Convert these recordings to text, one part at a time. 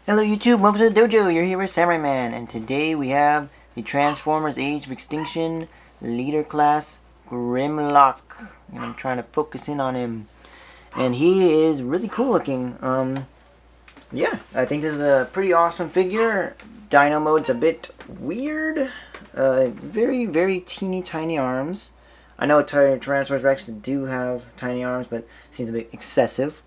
Hello YouTube, welcome to the dojo. You're here with Samurai Man, and today we have the Transformers Age of Extinction Leader Class Grimlock. And I'm trying to focus in on him. And he is really cool looking. Yeah, I think this is a pretty awesome figure. Dino mode's a bit weird. Very, very teeny tiny arms. I know Tyrannosaurus Rex do have tiny arms, but seems a bit excessive.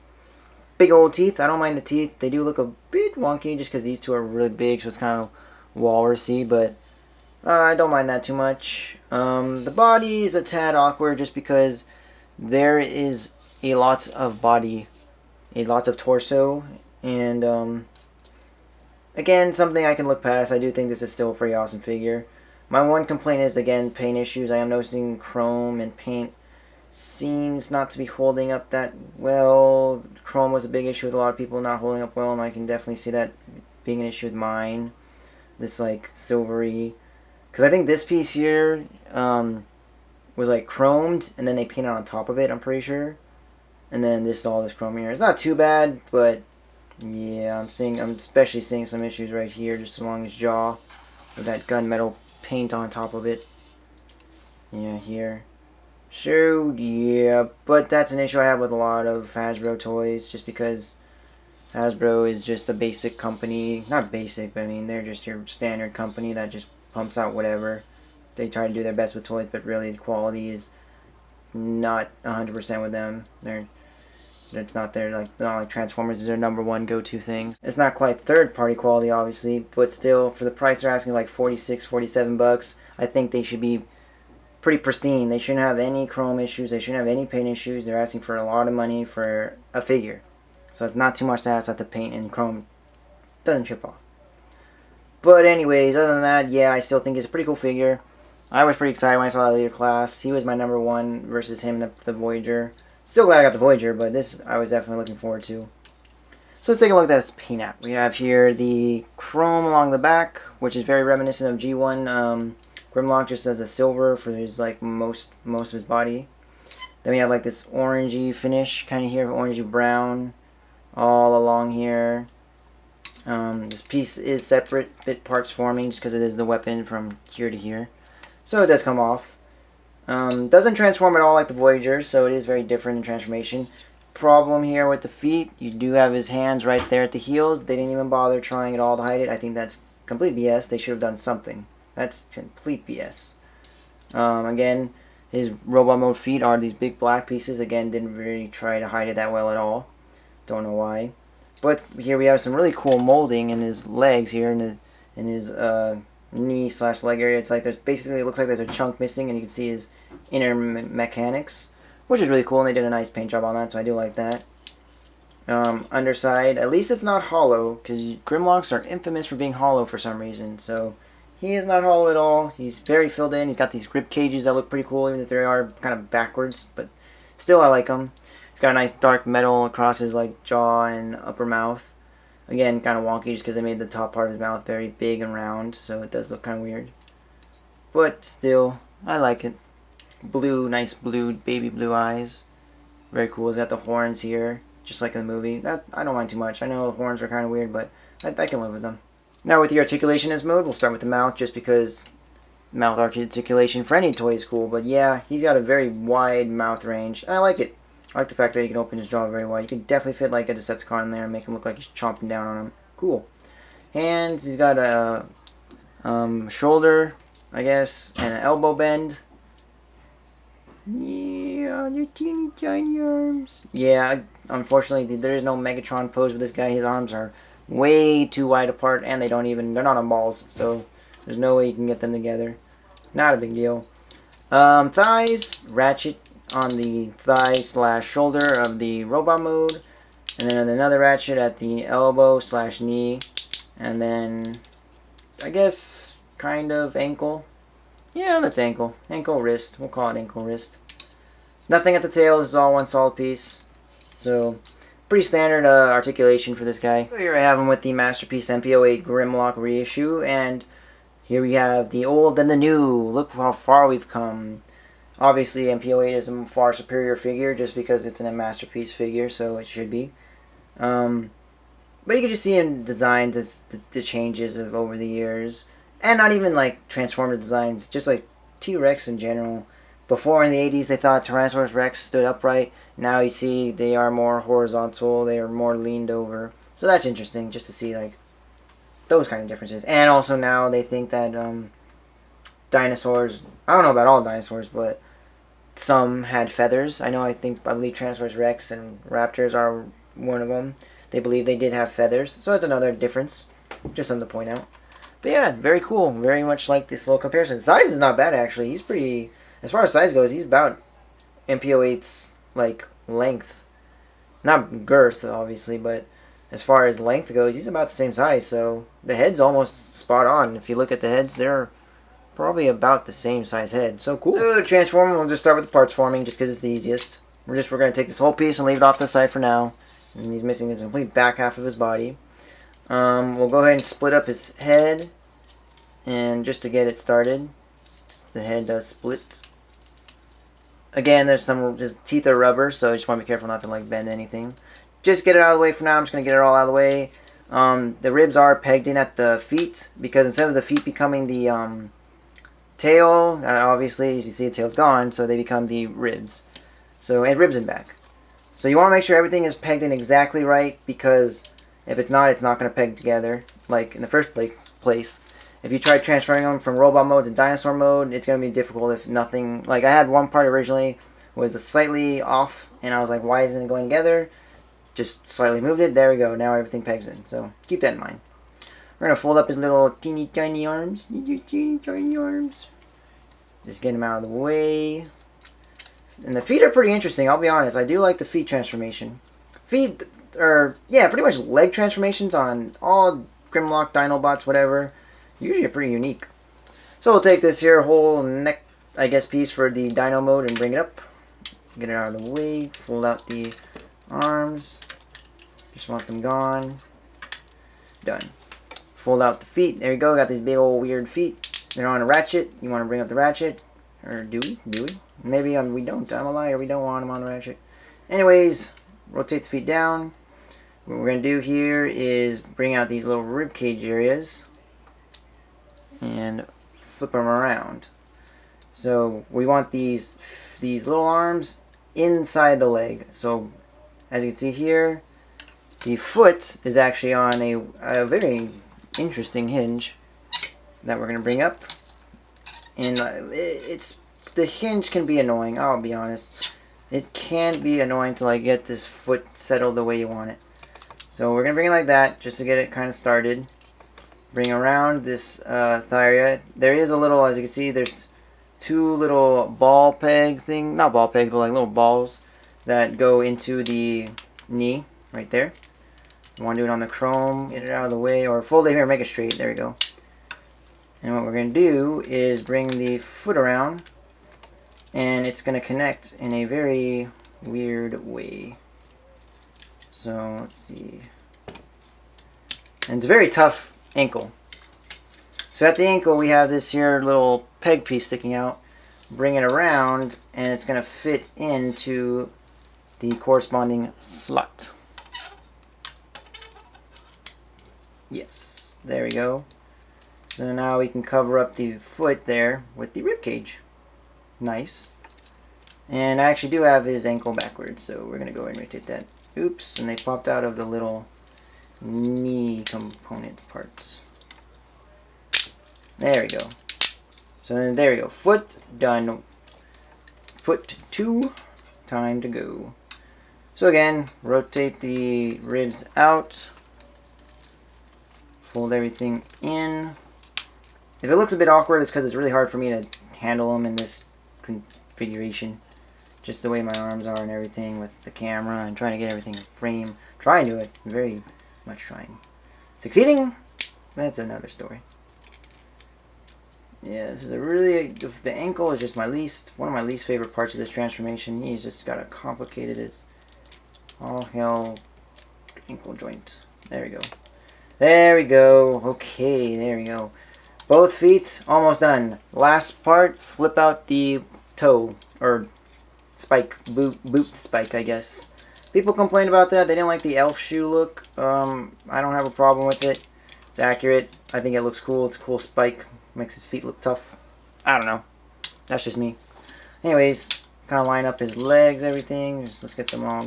Big old teeth. I don't mind the teeth. They do look a bit wonky just because these two are really big, so it's kind of walrusy, but I don't mind that too much. The body is a tad awkward just because there is a lot of body, a lot of torso, and again, something I can look past. I do think this is still a pretty awesome figure. My one complaint is, again, paint issues. I am noticing chrome and paint seems not to be holding up that well. Chrome was a big issue with a lot of people not holding up well, and I can definitely see that being an issue with mine. This, like, silvery... Because I think this piece here was, like, chromed, and then they painted on top of it, I'm pretty sure. And then all this chrome here. It's not too bad, but... yeah, I'm especially seeing some issues right here, just along his jaw. With that gunmetal paint on top of it. Yeah, here. So, yeah, but that's an issue I have with a lot of Hasbro toys, just because Hasbro is just a basic company. Not basic, but I mean, they're just your standard company that just pumps out whatever. They try to do their best with toys, but really the quality is not 100% with them. It's not not like Transformers is their number one go-to thing. It's not quite third-party quality, obviously, but still, for the price they're asking, like 46, 47 bucks, I think they should be pretty pristine. They shouldn't have any chrome issues. They shouldn't have any paint issues. They're asking for a lot of money for a figure. So it's not too much to ask that the paint and chrome doesn't chip off. But anyways, other than that, yeah, I still think it's a pretty cool figure. I was pretty excited when I saw the leader class. He was my number one versus him, the Voyager. Still glad I got the Voyager, but this I was definitely looking forward to. So let's take a look at this paint app. We have here the chrome along the back, which is very reminiscent of G1. Grimlock just has a silver for his like most of his body. Then we have like this orangey finish kind of here, orangey brown, all along here. This piece is separate bit parts forming just because it is the weapon from here to here. So it does come off. Doesn't transform at all like the Voyager, so it is very different in transformation. Problem here with the feet, you do have his hands right there at the heels. They didn't even bother trying at all to hide it. I think that's complete BS. They should have done something. That's complete BS. Again, his robot mode feet are these big black pieces. Again, didn't really try to hide it that well at all. Don't know why. But here we have some really cool molding in his legs here, in his knee / leg area. It's like there's basically, it looks like there's a chunk missing, and you can see his inner mechanics, which is really cool, and they did a nice paint job on that, so I do like that. Underside, at least it's not hollow, because Grimlocks are infamous for being hollow for some reason, so he is not hollow at all. He's very filled in. He's got these grip cages that look pretty cool, even if they are kind of backwards, but still I like them. He's got a nice dark metal across his like jaw and upper mouth. Again, kind of wonky just because they made the top part of his mouth very big and round, so it does look kind of weird. But still, I like it. Blue, nice blue, baby blue eyes. Very cool. He's got the horns here, just like in the movie. I don't mind too much. I know the horns are kind of weird, but I can live with them. Now with the articulationist mode, we'll start with the mouth just because mouth articulation for any toy is cool. But yeah, he's got a very wide mouth range, and I like it. I like the fact that he can open his jaw very wide. You can definitely fit like a Decepticon in there and make him look like he's chomping down on him. Cool. Hands, he's got a shoulder, I guess, and an elbow bend. Yeah, the teeny tiny arms. Yeah, unfortunately, there is no Megatron pose with this guy. His arms are way too wide apart, and they're not on balls, so there's no way you can get them together. Not a big deal. Thighs, ratchet on the thigh / shoulder of the robot mode, and then another ratchet at the elbow / knee, and then I guess kind of ankle. Yeah, that's ankle. Ankle wrist. We'll call it ankle wrist. Nothing at the tail. This is all one solid piece. So, pretty standard articulation for this guy. So here I have him with the Masterpiece MPO8 Grimlock reissue, and here we have the old and the new. Look how far we've come. Obviously, MPO8 is a far superior figure just because it's a Masterpiece figure, so it should be. But you can just see in designs the changes of over the years. And not even like Transformer designs, just like T-Rex in general. Before in the 80s they thought Tyrannosaurus Rex stood upright. Now you see they are more horizontal, they are more leaned over. So that's interesting just to see like those kind of differences. And also now they think that dinosaurs, I don't know about all dinosaurs, but some had feathers. I believe Tyrannosaurus Rex and raptors are one of them. They believe they did have feathers. So that's another difference. Just something to point out. But yeah, very cool. Very much like this little comparison. Size is not bad, actually. He's pretty... As far as size goes, he's about MPO8's, like, length. Not girth, obviously, but as far as length goes, he's about the same size. So the head's almost spot on. If you look at the heads, they're probably about the same size head. So cool. So to transform, we'll just start with the parts forming, just because it's the easiest. We're going to take this whole piece and leave it off to the side for now. And he's missing his complete back half of his body. We'll go ahead and split up his head, and just to get it started, the head does split. Again, his teeth are rubber, so I just want to be careful not to like bend anything. Just get it out of the way for now. I'm just going to get it all out of the way. The ribs are pegged in at the feet, because instead of the feet becoming the tail, obviously, as you see, the tail's gone, so they become the ribs. So, and ribs and back. So you want to make sure everything is pegged in exactly right, because if it's not going to peg together, like in the first place. If you try transferring them from robot mode to dinosaur mode, it's going to be difficult if nothing... Like, I had one part originally was slightly off, and I was like, why isn't it going together? Just slightly moved it. There we go. Now everything pegs in. So keep that in mind. We're going to fold up his little teeny tiny arms. Teeny tiny arms. Just get him out of the way. And the feet are pretty interesting, I'll be honest. I do like the feet transformation. Feet... yeah, pretty much leg transformations on all Grimlock, Dinobots, whatever, usually are pretty unique. So we'll take this here whole neck, I guess, piece for the Dino mode and bring it up. Get it out of the way. Fold out the arms. Just want them gone. Done. Fold out the feet. There you go. Got these big old weird feet. They're on a ratchet. You want to bring up the ratchet. Or do we? Do we? Maybe we don't. I'm a liar. We don't want them on the ratchet. Anyways, rotate the feet down. What we're going to do here is bring out these little rib cage areas and flip them around. So we want these little arms inside the leg. So as you can see here, the foot is actually on a very interesting hinge that we're going to bring up. And the hinge can be annoying, I'll be honest. It can be annoying to like get this foot settled the way you want it. So we're going to bring it like that, just to get it kind of started. Bring around this thigh area. There is a little, as you can see, there's two little ball peg thing, not ball peg, but like little balls that go into the knee, right there. You want to do it on the chrome, get it out of the way, or fold it here, make it straight, there we go. And what we're going to do is bring the foot around, and it's going to connect in a very weird way. So let's see. And it's a very tough ankle. So at the ankle we have this here little peg piece sticking out. Bring it around and it's going to fit into the corresponding slot. Yes, there we go. So now we can cover up the foot there with the rib cage. Nice. And I actually do have his ankle backwards, so we're going to go ahead and rotate that. Oops, and they popped out of the little knee component parts. There we go. So then there we go. Foot done. Foot 2. Time to go. So again, rotate the ribs out. Fold everything in. If it looks a bit awkward, it's because it's really hard for me to handle them in this configuration. Just the way my arms are and everything with the camera and trying to get everything in frame. Trying to do it. Very much trying. Succeeding? That's another story. Yeah, this is a really... The ankle is just one of my least favorite parts of this transformation. He's just got a complicated as all hell ankle joint. There we go. There we go. Okay, there we go. Both feet almost done. Last part, flip out the toe, or spike, boot spike, I guess. But People complained about that. They didn't like the elf shoe look. I don't have a problem with it. It's accurate. I think it looks cool. It's a cool spike. Makes his feet look tough. I don't know. That's just me. Anyways, kind of line up his legs, everything. Let's get them all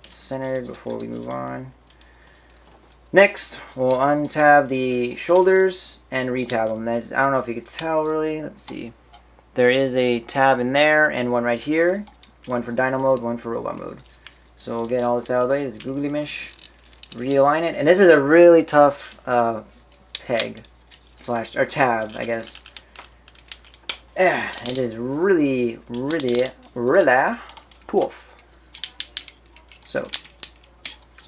centered before we move on. Next, we'll untab the shoulders and retab them. I don't know if you could tell really. Let's see. There is a tab in there and one right here. One for Dino mode, one for Robot mode. So we'll get all this out of the way. This googly mesh. Realign it. And this is a really tough peg. Or tab, I guess. It is really tough. So,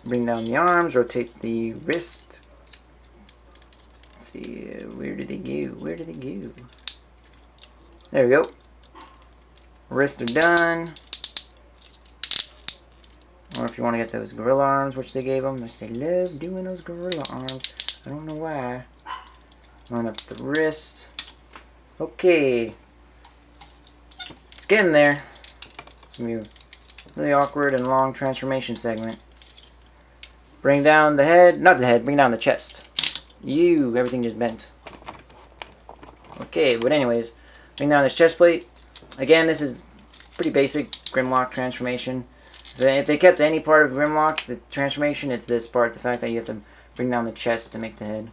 bring down the arms, rotate the wrist. Let's see, where did it go? Where did it go? There we go. Wrists are done. Or if you want to get those gorilla arms, which they gave them, they love doing those gorilla arms. I don't know why. Line up the wrist. Okay. It's getting there. It's going to be a really awkward and long transformation segment. Bring down the head. Not the head, bring down the chest. Everything just bent. Okay, but anyways, bring down this chest plate. Again, this is pretty basic Grimlock transformation. If they kept any part of Grimlock, the transformation, it's this part. The fact that you have to bring down the chest to make the head.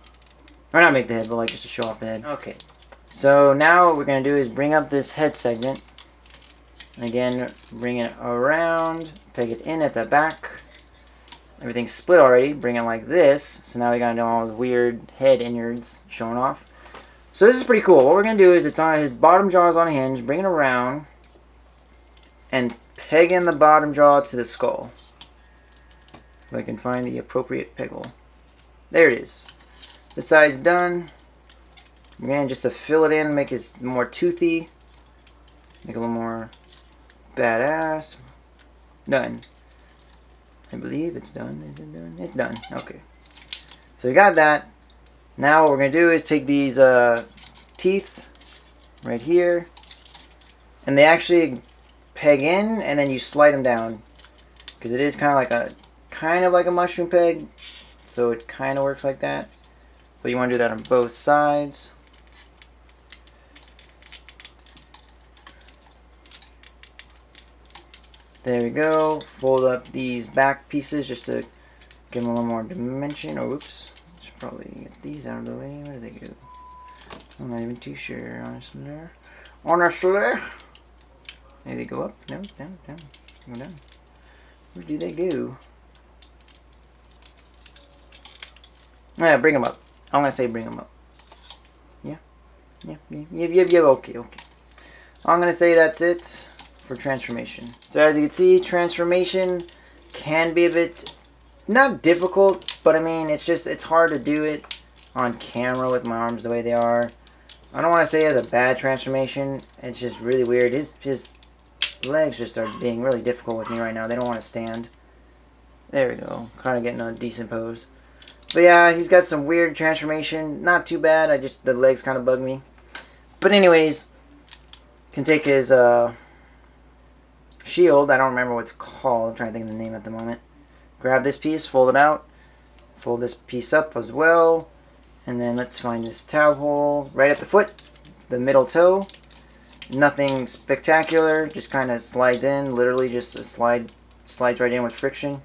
Or not make the head, but like just to show off the head. Okay. So now what we're going to do is bring up this head segment. Again, bring it around. Peg it in at the back. Everything's split already. Bring it like this. So now we got all the weird head innards showing off. So this is pretty cool. What we're going to do is it's on his bottom jaw is on a hinge. Bring it around. And peg in the bottom jaw to the skull. If I can find the appropriate peg hole. There it is. This side's done. We're going to just to fill it in, make it more toothy. Make it a little more badass. Done. I believe it's done. Is it done? It's done. Okay. So we got that. Now what we're going to do is take these teeth right here. And they actually peg in and then you slide them down. Because it is kind of like a mushroom peg. So it kind of works like that. But you want to do that on both sides. There we go. Fold up these back pieces just to give them a little more dimension. Oh, oops. Should probably get these out of the way. Where do they go? I'm not even too sure, honestly. Maybe they go up? No, down. Go down. Where do they go? Yeah, bring them up. I'm going to say bring them up. Yeah. Okay. I'm going to say that's it for transformation. So as you can see, transformation can be a bit, not difficult, but I mean, it's hard to do it on camera with my arms the way they are. I don't want to say it has a bad transformation. It's just really weird. His legs just are being really difficult with me right now. They don't want to stand. There we go. Kind of getting a decent pose. But yeah, he's got some weird transformation. Not too bad. The legs kind of bug me. But anyways, can take his shield. I don't remember what it's called. I'm trying to think of the name at the moment. Grab this piece, fold it out. Fold this piece up as well. And then let's find this tab hole right at the foot. The middle toe. Nothing spectacular. Just kind of slides in. Literally just slides right in with friction.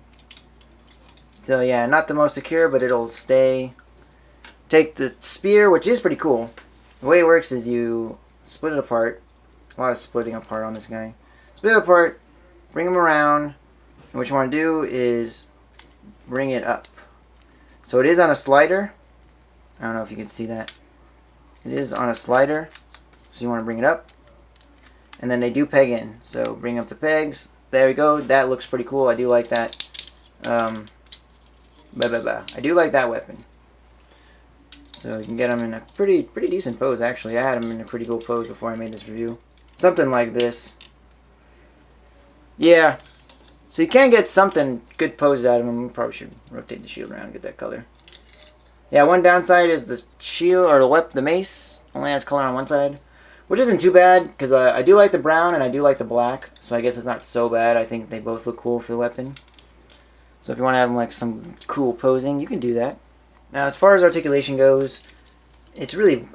So yeah, not the most secure, but it'll stay. Take the spear, which is pretty cool. The way it works is you split it apart. A lot of splitting apart on this guy. Split it apart, bring him around, and what you want to do is bring it up. So it is on a slider. I don't know if you can see that. It is on a slider. So you want to bring it up. And then they do peg in. So bring up the pegs. There we go. That looks pretty cool. I do like that. I do like that weapon. So you can get them in a pretty decent pose, actually. I had them in a pretty cool pose before I made this review. Something like this. Yeah. So you can get something good poses out of them. We probably should rotate the shield around and get that color. Yeah, one downside is the shield, or the mace, only has color on one side. Which isn't too bad, because I do like the brown and I do like the black. So I guess it's not so bad. I think they both look cool for the weapon. So if you want to have him like some cool posing, you can do that. Now, as far as articulation goes, it's really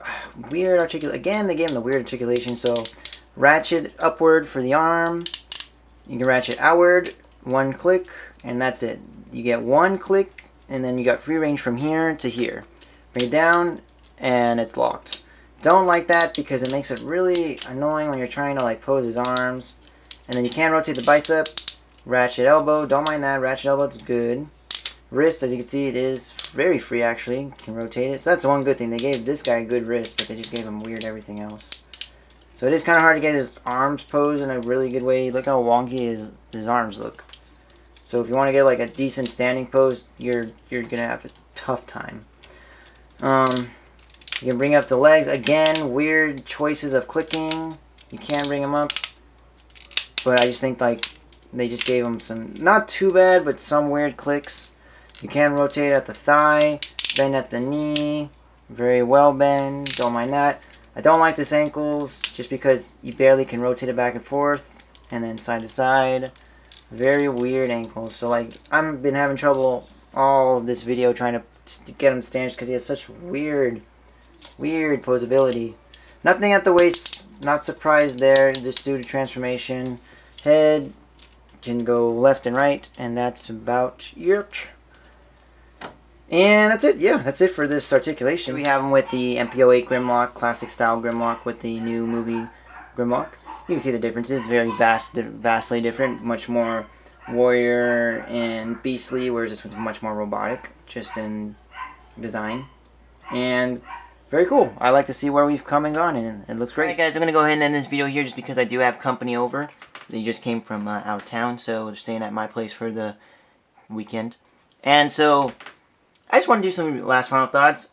weird articulation. Again, they gave him the weird articulation. So ratchet upward for the arm. You can ratchet outward, one click, and that's it. You get one click, and then you got free range from here to here. Bring it down, and it's locked. Don't like that because it makes it really annoying when you're trying to like pose his arms. And then you can rotate the bicep, ratchet elbow. Don't mind that. Ratchet elbow is good. Wrist, as you can see, it is very free actually. You can rotate it. So that's one good thing. They gave this guy a good wrist, but they just gave him weird everything else. So it is kind of hard to get his arms posed in a really good way. Look how wonky his arms look. So if you want to get like a decent standing pose, you're gonna have a tough time. You can bring up the legs. Again, weird choices of clicking. You can bring them up, but I just think like they just gave him some not too bad, but some weird clicks. You can rotate at the thigh, bend at the knee, very well bend. Don't mind that. I don't like this ankles just because you barely can rotate it back and forth and then side to side. Very weird ankles. So like I've been having trouble all of this video trying to get him staged because he has such weird posability. Nothing at the waist, not surprised there, just due to transformation. Head can go left and right, and that's about it. And that's it. Yeah, that's it for this articulation. We have him with the MPO8 Grimlock, classic style Grimlock with the new movie Grimlock. You can see the differences, very vastly different, much more warrior and beastly, whereas this one's much more robotic, just in design. And very cool. I like to see where we've come and gone, and it looks great. Alright guys, I'm going to go ahead and end this video here just because I do have company over. They just came from out of town, so they're staying at my place for the weekend. And so I just want to do some last final thoughts.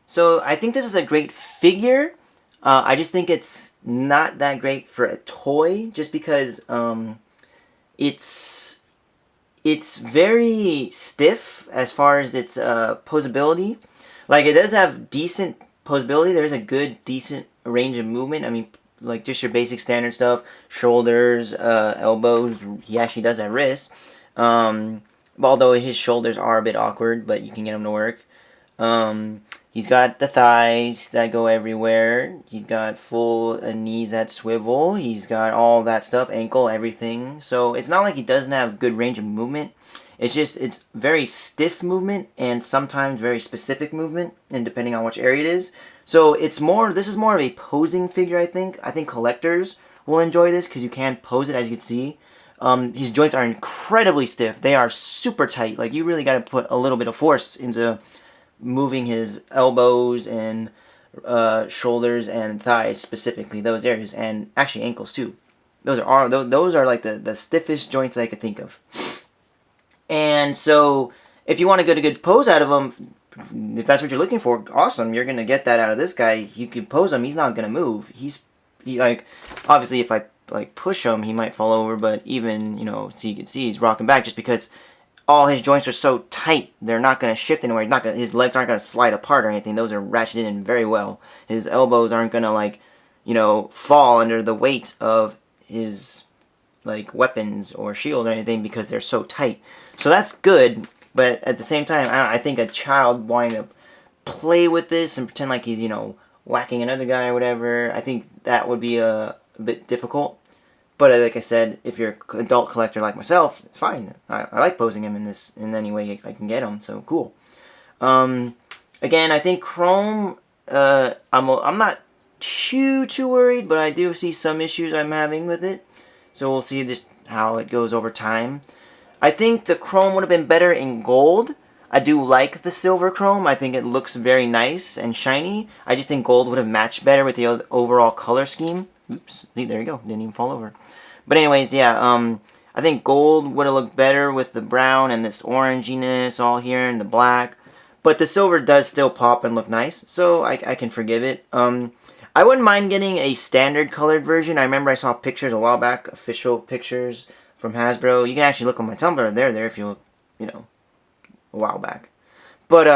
So I think this is a great figure. I just think it's not that great for a toy, just because it's very stiff as far as its posability. Like, it does have decent posability. There's a good, decent range of movement. I mean, like, just your basic standard stuff. Shoulders, elbows. He actually does have wrists. Although his shoulders are a bit awkward, but you can get them to work. He's got the thighs that go everywhere. He's got full knees that swivel. He's got all that stuff, ankle, everything. So it's not like he doesn't have good range of movement. It's just, it's very stiff movement and sometimes very specific movement, and depending on which area it is. So it's more, this is more of a posing figure, I think. I think collectors will enjoy this because you can pose it, as you can see. His joints are incredibly stiff. They are super tight. Like, you really got to put a little bit of force into moving his elbows and shoulders and thighs, specifically those areas, and actually ankles too. Those are like the stiffest joints that I could think of. And so, if you want to get a good pose out of him, if that's what you're looking for, awesome. You're gonna get that out of this guy. You can pose him. He's not gonna move. He like, obviously if I like push him, he might fall over. But even, you know, so you can see he's rocking back just because all his joints are so tight. They're not gonna shift anywhere. His legs aren't gonna slide apart or anything. Those are ratcheted in very well. His elbows aren't gonna, like, you know, fall under the weight of his like weapons or shield or anything because they're so tight. So that's good, but at the same time, I think a child wanting to play with this and pretend like he's, you know, whacking another guy or whatever, I think that would be a bit difficult. But like I said, if you're an adult collector like myself, fine. I like posing him in any way I can get him, so cool. Again, I think Chrome, I'm not too worried, but I do see some issues I'm having with it. So we'll see just how it goes over time. I think the chrome would have been better in gold. I do like the silver chrome. I think it looks very nice and shiny. I just think gold would have matched better with the overall color scheme. Oops, see, there you go. Didn't even fall over. But anyways, yeah, I think gold would have looked better with the brown and this oranginess all here and the black. But the silver does still pop and look nice, so I can forgive it. I wouldn't mind getting a standard colored version. I remember I saw pictures a while back, official pictures from Hasbro. You can actually look on my Tumblr. They're there if you look, you know, a while back. But,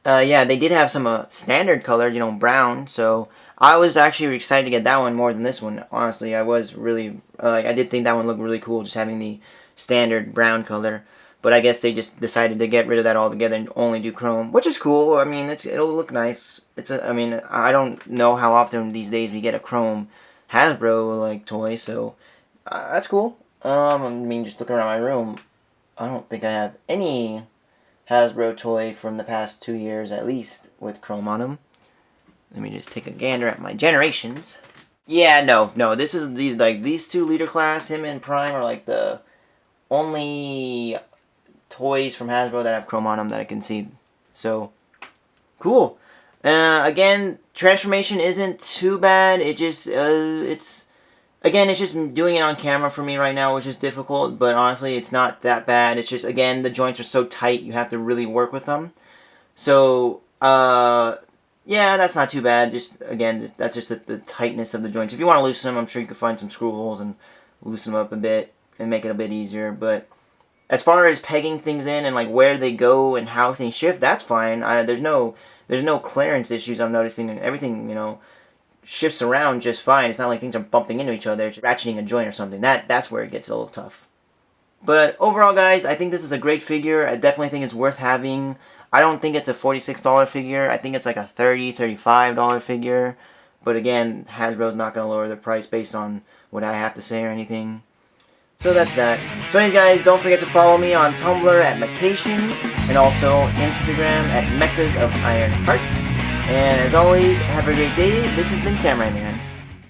yeah, they did have some standard colored, you know, brown. So I was actually excited to get that one more than this one. Honestly, I was really, I did think that one looked really cool, just having the standard brown color. But I guess they just decided to get rid of that altogether and only do chrome, which is cool. I mean, it'll look nice. I mean, I don't know how often these days we get a chrome Hasbro like toy, so that's cool. I mean, just looking around my room, I don't think I have any Hasbro toy from the past 2 years at least with chrome on them. Let me just take a gander at my generations. Yeah, no. This is these two leader class, him and Prime, are like the only toys from Hasbro that have chrome on them that I can see. So, cool. Again, transformation isn't too bad. It just, it's just doing it on camera for me right now, which is difficult. But honestly, it's not that bad. It's just, again, the joints are so tight, you have to really work with them. So, yeah, that's not too bad. Just, again, that's just the tightness of the joints. If you want to loosen them, I'm sure you can find some screw holes and loosen them up a bit and make it a bit easier. But as far as pegging things in and like where they go and how things shift, that's fine. There's no clearance issues I'm noticing, and everything, shifts around just fine. It's not like things are bumping into each other, it's ratcheting a joint or something. That's where it gets a little tough. But overall, guys, I think this is a great figure. I definitely think it's worth having. I don't think it's a $46 figure. I think it's like a $30, $35 figure. But again, Hasbro's not going to lower the price based on what I have to say or anything. So that's that. So anyways, guys, don't forget to follow me on Tumblr at Mecation, and also Instagram at Mechas of Iron Heart. And as always, have a great day. This has been Samurai Man.